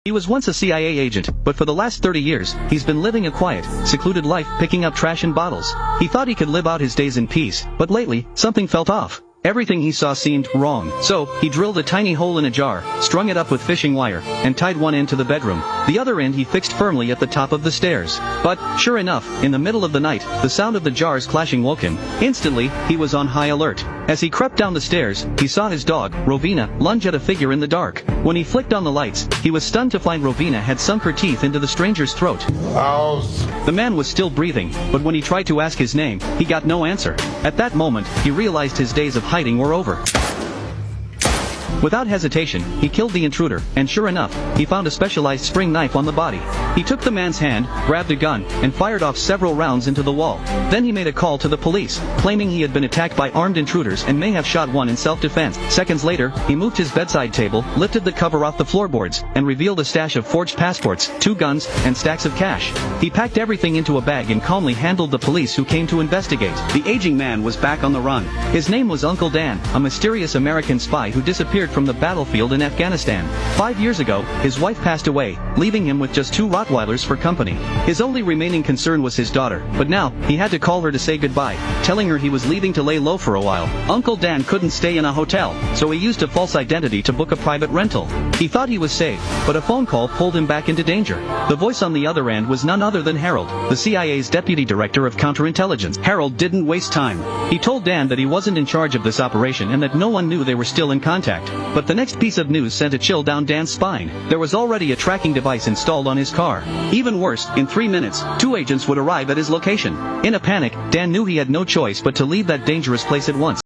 He was once a CIA agent, but for the last 30 years, he's been living a quiet, secluded life picking up trash and bottles. He thought he could live out his days in peace, but lately, something felt off. Everything he saw seemed wrong. So, he drilled a tiny hole in a jar, strung it up with fishing wire, and tied one end to the bedroom. The other end he fixed firmly at the top of the stairs. But, sure enough, in the middle of the night, the sound of the jars clashing woke him. Instantly, he was on high alert. As he crept down the stairs, he saw his dog, Rovina, lunge at a figure in the dark. When he flicked on the lights, he was stunned to find Rovina had sunk her teeth into the stranger's throat. The man was still breathing, but when he tried to ask his name, he got no answer. At that moment, he realized his days of hiding were over. Without hesitation, he killed the intruder, and sure enough, he found a specialized spring knife on the body. He took the man's hand, grabbed a gun, and fired off several rounds into the wall. Then he made a call to the police, claiming he had been attacked by armed intruders and may have shot one in self-defense. Seconds later, he moved his bedside table, lifted the cover off the floorboards, and revealed a stash of forged passports, 2 guns, and stacks of cash. He packed everything into a bag and calmly handled the police who came to investigate. The aging man was back on the run. His name was Uncle Dan, a mysterious American spy who disappeared from the battlefield in Afghanistan. 5 years ago, his wife passed away, leaving him with just 2 Rottweilers for company. His only remaining concern was his daughter, but now, he had to call her to say goodbye, telling her he was leaving to lay low for a while. Uncle Dan couldn't stay in a hotel, so he used a false identity to book a private rental. He thought he was safe, but a phone call pulled him back into danger. The voice on the other end was none other than Harold, the CIA's deputy director of counterintelligence. Harold didn't waste time. He told Dan that he wasn't in charge of this operation and that no one knew they were still in contact. But the next piece of news sent a chill down Dan's spine. There was already a tracking device installed on his car. Even worse, in 3 minutes, 2 agents would arrive at his location. In a panic, Dan knew he had no choice but to leave that dangerous place at once.